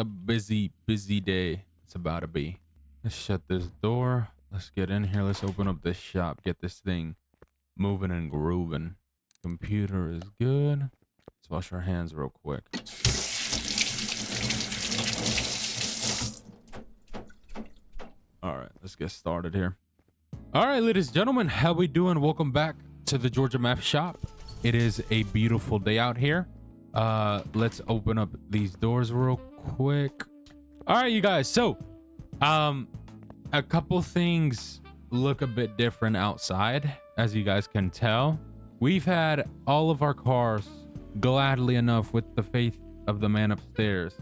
a busy day it's about to be. Let's shut this door. Let's get in here. Let's open up this shop. Get this thing moving and grooving. Computer is good. Let's wash our hands real quick. All right, let's get started here. All right, ladies and gentlemen, how we doing? Welcome back to the Georgia Map Shop. It is a beautiful day out here. Let's open up these doors real quick. All right, you guys. So, a couple things look a bit different outside, as you guys can tell. We've had all of our cars, gladly enough, with the faith of the man upstairs.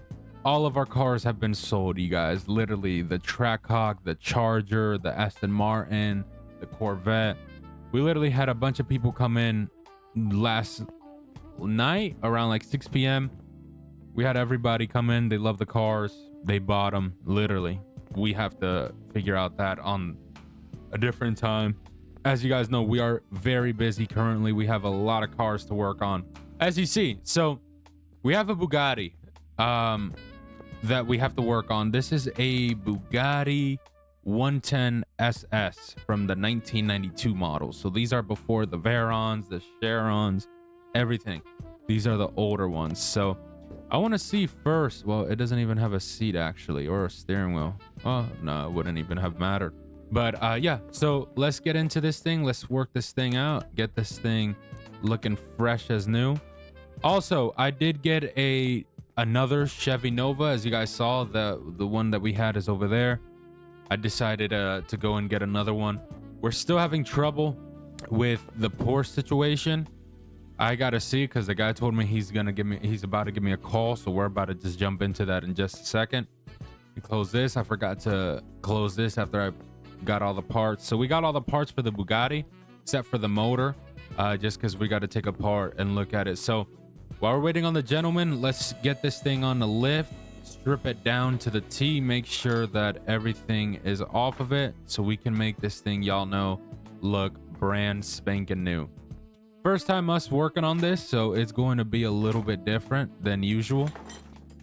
All of our cars have been sold, you guys. Literally, the Trackhawk, the Charger, the Aston Martin, the Corvette. We literally had a bunch of people come in last night around like 6 p.m. We had everybody come in. They love the cars. They bought them. Literally, we have to figure out that on a different time. As you guys know, we are very busy currently. We have a lot of cars to work on, as you see. So we have a Bugatti that we have to work on. This is a Bugatti 110 SS from the 1992 model. So these are before the Veyrons, the Chirons, everything. These are the older ones. So I want to see first. Well, it doesn't even have a seat actually, or a steering wheel. Oh no, it wouldn't even have mattered. But yeah, so let's get into this thing. Let's work this thing out, get this thing looking fresh as new. Also, I did get another Chevy Nova. As you guys saw, the one that we had is over there. I decided to go and get another one. We're still having trouble with the Porsche situation. I gotta see, because the guy told me he's about to give me a call, so we're about to just jump into that in just a second. We close this. I forgot to close this after I got all the parts. So we got all the parts for the Bugatti except for the motor, just because we got to take apart and look at it. So while we're waiting on the gentleman, let's get this thing on the lift, strip it down to the T, make sure that everything is off of it so we can make this thing, y'all know, look brand spanking new. First time us working on this, so it's going to be a little bit different than usual.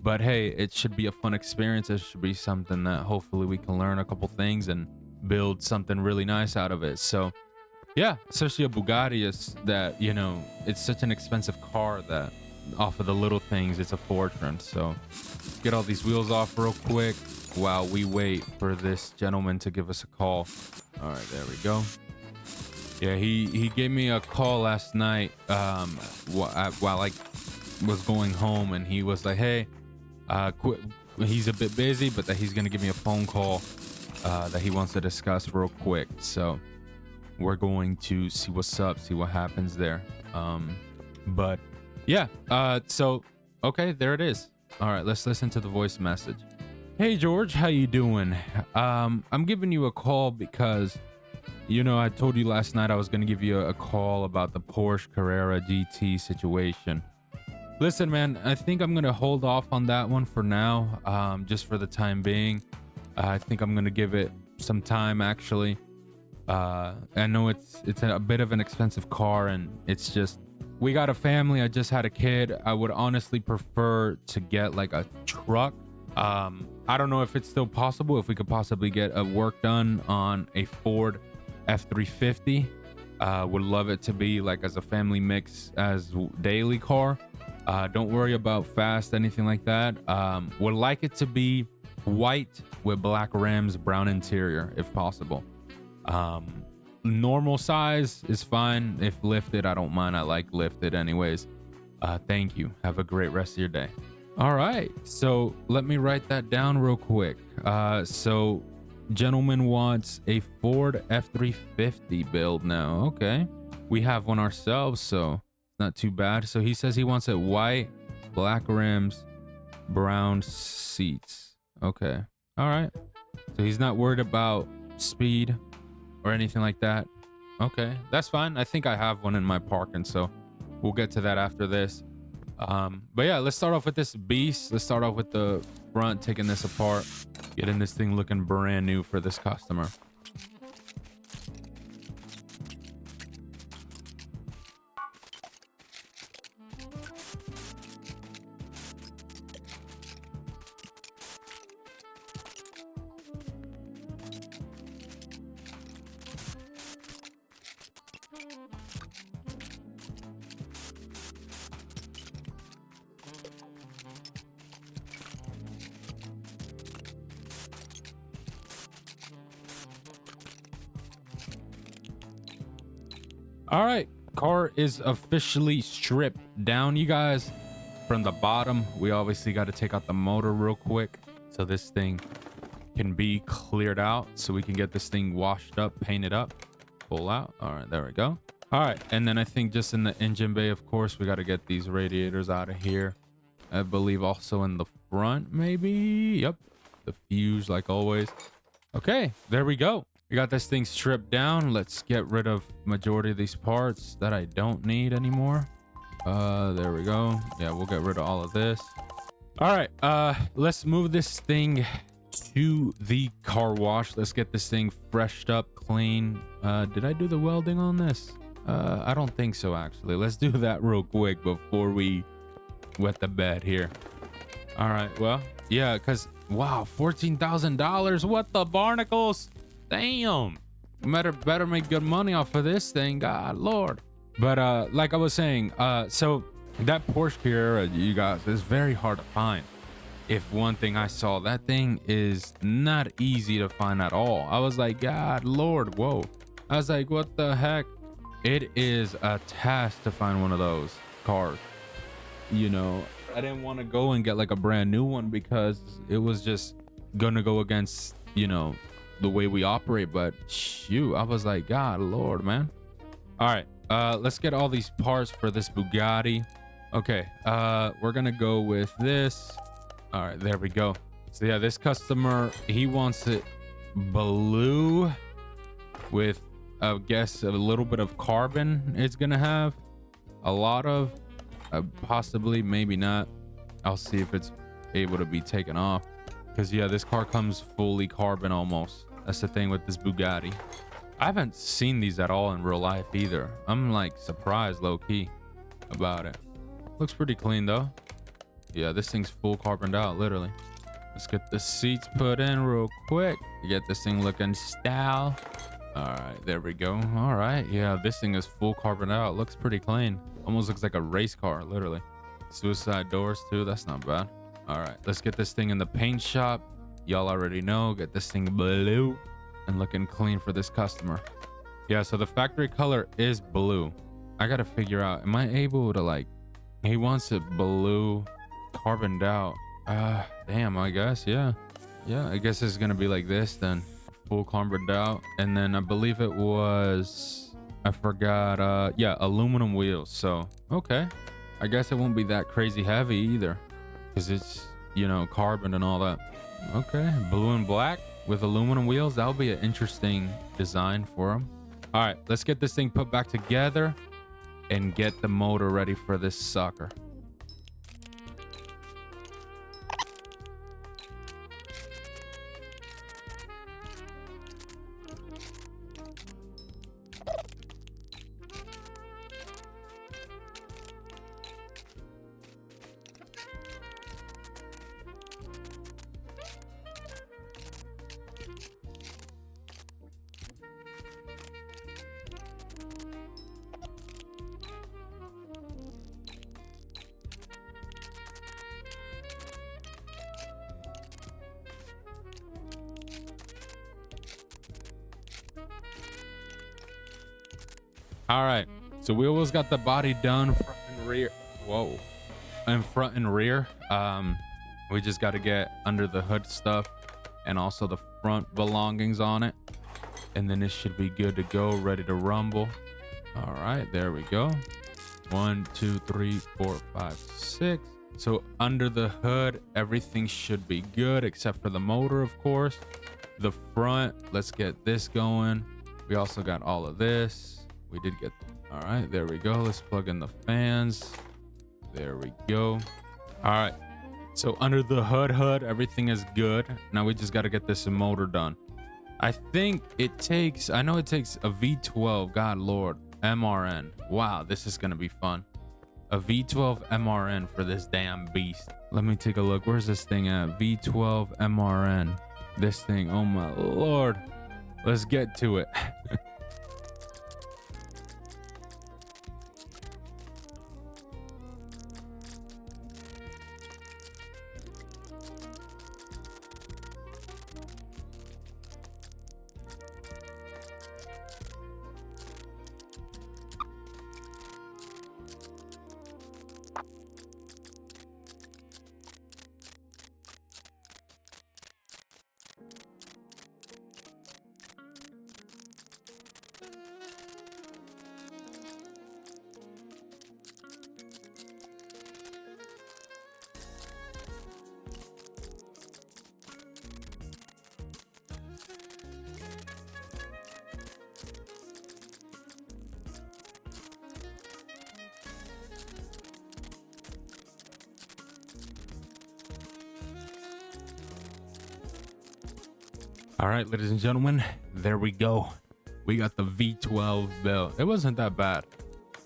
But hey, it should be a fun experience. It should be something that hopefully we can learn a couple things and build something really nice out of it. So yeah, especially a Bugatti is that, you know, it's such an expensive car that off of the little things, it's a fortune. So get all these wheels off real quick while we wait for this gentleman to give us a call. All right, there we go. Yeah, he gave me a call last night while I was going home, and he was like, hey, he's a bit busy, but that he's gonna give me a phone call that he wants to discuss real quick. So we're going to see what's up, see what happens there. But yeah, so okay, there it is. All right, let's listen to the voice message. Hey George, how you doing? I'm giving you a call because, you know, I told you last night I was going to give you a call about the Porsche Carrera GT situation. Listen, man, I think I'm going to hold off on that one for now, just for the time being. I think I'm going to give it some time, actually. I know it's a bit of an expensive car, and it's just, we got a family. I just had a kid. I would honestly prefer to get like a truck. I don't know if it's still possible, if we could possibly get a work done on a Ford F350. Would love it to be like as a family mix, as daily car. Don't worry about fast, anything like that. Would like it to be white with black rims, brown interior if possible. Normal size is fine. If lifted, I don't mind. I like lifted anyways. Thank you. Have a great rest of your day. All right, so let me write that down real quick. So gentleman wants a Ford F350 build now. Okay, we have one ourselves, so it's not too bad. So he says he wants it white, black rims, brown seats. Okay, all right, so he's not worried about speed or anything like that. Okay, that's fine. I think I have one in my parking, so we'll get to that after this. But yeah, let's start off with this beast. Let's start off with the front, taking this apart, getting this thing looking brand new for this customer. All right, car is officially stripped down, you guys. From the bottom, we obviously got to take out the motor real quick so this thing can be cleared out, so we can get this thing washed up, painted up, pull out. All right, there we go. All right, and then I think just in the engine bay, of course, we got to get these radiators out of here. I believe also in the front, maybe. Yep, the fuse, like always. Okay, there we go. We got this thing stripped down. Let's get rid of majority of these parts that I don't need anymore. There we go. Yeah, we'll get rid of all of this. All right, let's move this thing to the car wash. Let's get this thing freshed up, clean. Did I do the welding on this? I don't think so, actually. Let's do that real quick before we wet the bed here. All right, well, yeah, because wow, $14,000. What the barnacles? Damn. Better make good money off of this thing. God Lord. But like I was saying, so that Porsche Carrera, you guys, is very hard to find. If one thing I saw, that thing is not easy to find at all. I was like, God Lord, whoa. I was like, what the heck? It is a task to find one of those cars. You know, I didn't want to go and get like a brand new one because it was just gonna go against, you know, the way we operate. But shoot, I was like, God Lord, man. All right, let's get all these parts for this Bugatti. Okay, we're gonna go with this. All right, there we go. So yeah, this customer, he wants it blue with, I guess, a little bit of carbon. It's gonna have a lot of, possibly, maybe not. I'll see if it's able to be taken off, because yeah, this car comes fully carbon almost. That's the thing with this Bugatti. I haven't seen these at all in real life either. I'm like surprised low-key about it. Looks pretty clean though. Yeah, this thing's full carboned out, literally. Let's get the seats put in real quick to get this thing looking style. All right, there we go. All right, yeah, this thing is full carboned out. Looks pretty clean. Almost looks like a race car, literally. Suicide doors too, that's not bad. All right, let's get this thing in the paint shop. Y'all already know, get this thing blue and looking clean for this customer. Yeah, so the factory color is blue. I gotta figure out, am I able to, like, he wants it blue carboned out. Damn, I guess. Yeah, I guess it's gonna be like this then, full carboned out. And then I believe it was, I forgot, yeah, aluminum wheels. So okay, I guess it won't be that crazy heavy either, because it's, you know, carbon and all that. Okay, blue and black with aluminum wheels. That'll be an interesting design for them. All right, let's get this thing put back together and get the motor ready for this sucker. All right, so we always got the body done front and rear. Whoa, and front and rear. We just got to get under the hood stuff and also the front belongings on it, and then it should be good to go, ready to rumble. All right, there we go. 1 2 3 4 5 6. So under the hood, everything should be good except for the motor, of course. The front, let's get this going. We also got all of this. We did get, all right, there we go. Let's plug in the fans. There we go. All right, so under the hood, everything is good. Now we just got to get this motor done. I think it takes, I know it takes a V12, God Lord, MRN. Wow, this is gonna be fun. A V12 MRN for this damn beast. Let me take a look. Where's this thing at? V12 MRN. This thing, oh my Lord. Let's get to it. All right, ladies and gentlemen, there we go. We got the V12 build. It wasn't that bad.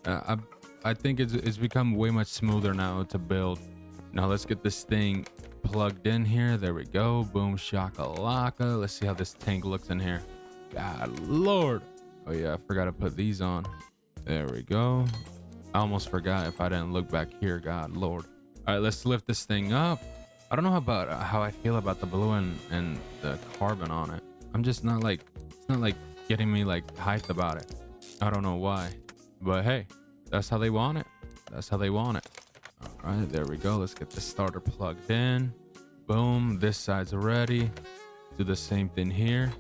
I think it's become way much smoother now to build. Now let's get this thing plugged in here. There we go. Boom shakalaka. Let's see how this tank looks in here. God Lord. Oh yeah, I forgot to put these on. There we go. I almost forgot if I didn't look back here. God Lord. All right, let's lift this thing up. I don't know about how I feel about the blue and the carbon on it. I'm just not like, it's not like getting me like hyped about it. I don't know why, but hey, that's how they want it. That's how they want it. All right, there we go. Let's get the starter plugged in. Boom, this side's ready. Do the same thing here.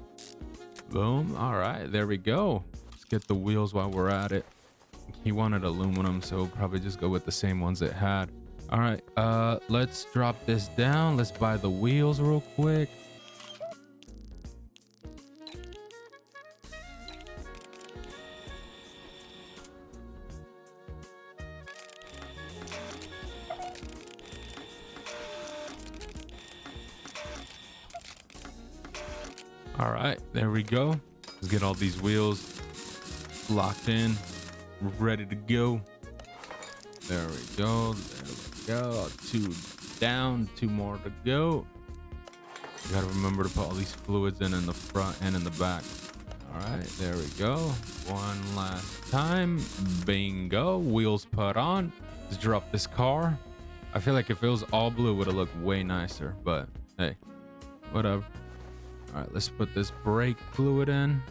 Boom. All right, there we go. Let's get the wheels while we're at it. He wanted aluminum, so we'll probably just go with the same ones it had. All right, let's drop this down. Let's buy the wheels real quick. All right, there we go. Let's get all these wheels locked in, ready to go. There we go. There we go. 2 down, 2 more to go. You gotta remember to put all these fluids in the front and in the back. All right, there we go. One last time. Bingo. Wheels put on. Let's drop this car. I feel like if it was all blue, it would have looked way nicer, but hey, whatever. All right, let's put this brake fluid in.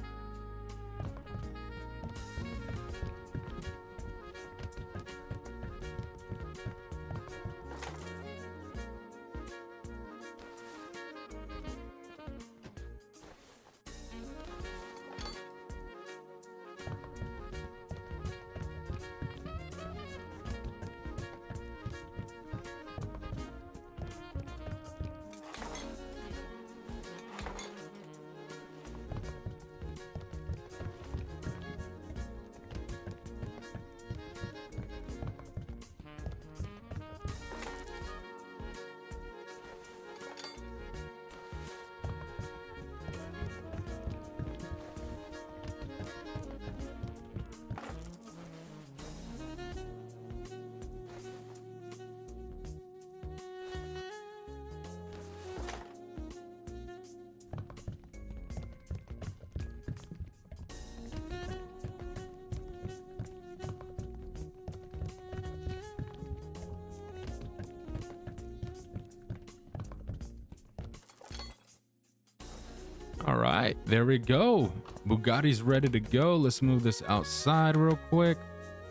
All right, there we go. Bugatti's ready to go. Let's move this outside real quick.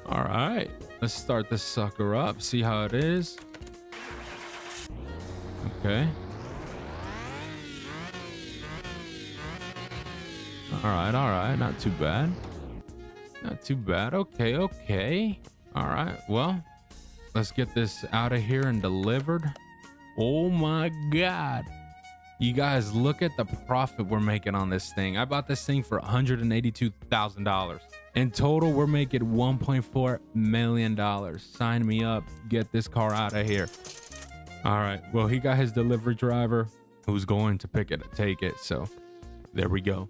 All right, let's start this sucker up, see how it is. Okay. All right, not too bad. Not too bad. Okay, okay. All right, well, let's get this out of here and delivered. Oh my God. You guys, look at the profit we're making on this thing. I bought this thing for $182,000. In total, we're making $1.4 million. Sign me up. Get this car out of here. All right. Well, he got his delivery driver who's going to take it. So there we go.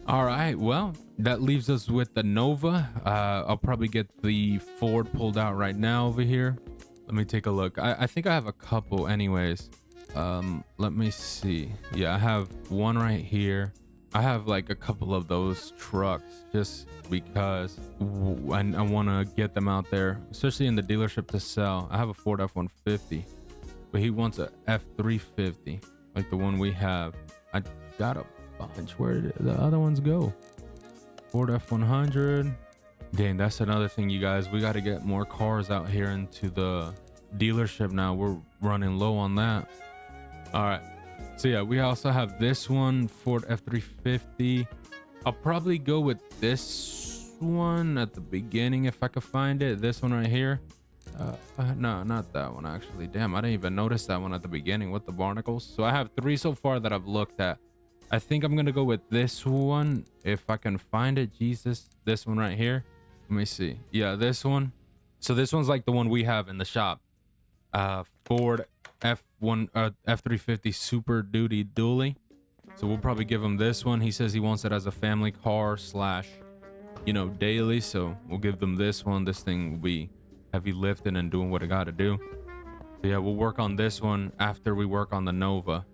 All right. Well, that leaves us with the Nova. I'll probably get the Ford pulled out right now over here. Let me take a look. I think I have a couple anyways. Let me see. Yeah, I have one right here. I have like a couple of those trucks just because I want to get them out there, especially in the dealership to sell. I have a Ford F-150, but he wants a F-350 like the one we have. I got a bunch. Where did the other ones go? Ford F-100. Dang, that's another thing, you guys. We got to get more cars out here into the dealership now. We're running low on that. All right, so yeah, we also have this one, Ford F-350. I'll probably go with this one at the beginning if I could find it. This one right here. No, not that one actually. Damn, I didn't even notice that one at the beginning with the barnacles. So I have 3 so far that I've looked at. I think I'm gonna go with this one if I can find it. Jesus, this one right here. Let me see. Yeah, this one. So this one's like the one we have in the shop. Ford F350 Super Duty Dually. So we'll probably give him this one. He says he wants it as a family car slash, you know, daily. So we'll give them this one. This thing will be heavy lifting and doing what it got to do. So yeah, we'll work on this one after we work on the Nova,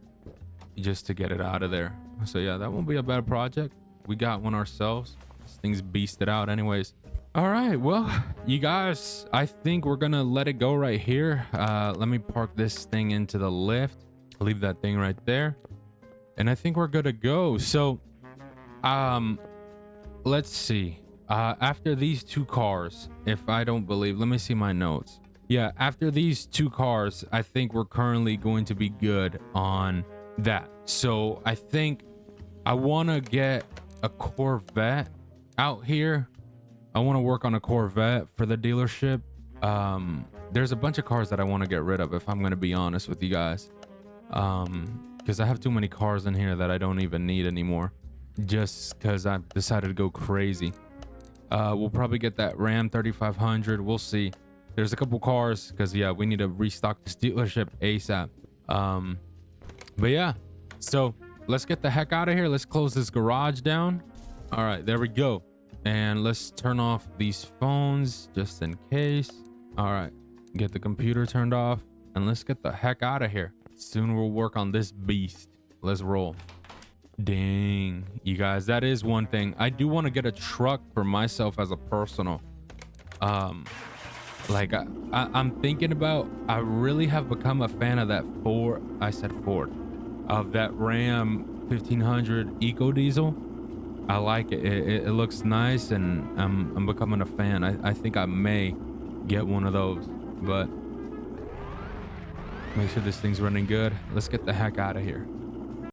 just to get it out of there. So yeah, that won't be a bad project. We got one ourselves. This thing's beasted out anyways. All right, well, you guys, I think we're gonna let it go right here. Let me park this thing into the lift, leave that thing right there, and I think we're good to go. So let's see, after these two cars, if I don't believe, let me see my notes. Yeah, after these two cars, I think we're currently going to be good on that. So I think I want to get a Corvette out here. I want to work on a Corvette for the dealership. There's a bunch of cars that I want to get rid of, if I'm going to be honest with you guys, because I have too many cars in here that I don't even need anymore, just because I've decided to go crazy. We'll probably get that Ram 3500. We'll see. There's a couple cars because yeah, we need to restock this dealership ASAP. But yeah, so let's get the heck out of here. Let's close this garage down. All right, there we go. And let's turn off these phones just in case. All right, get the computer turned off and let's get the heck out of here. Soon we'll work on this beast. Let's roll. Dang, you guys, that is one thing. I do want to get a truck for myself as a personal. Like I'm thinking about, I really have become a fan of that Ford, of that Ram 1500 Eco Diesel. I like it. It looks nice, and I'm becoming a fan. I think I may get one of those, but make sure this thing's running good. Let's get the heck out of here.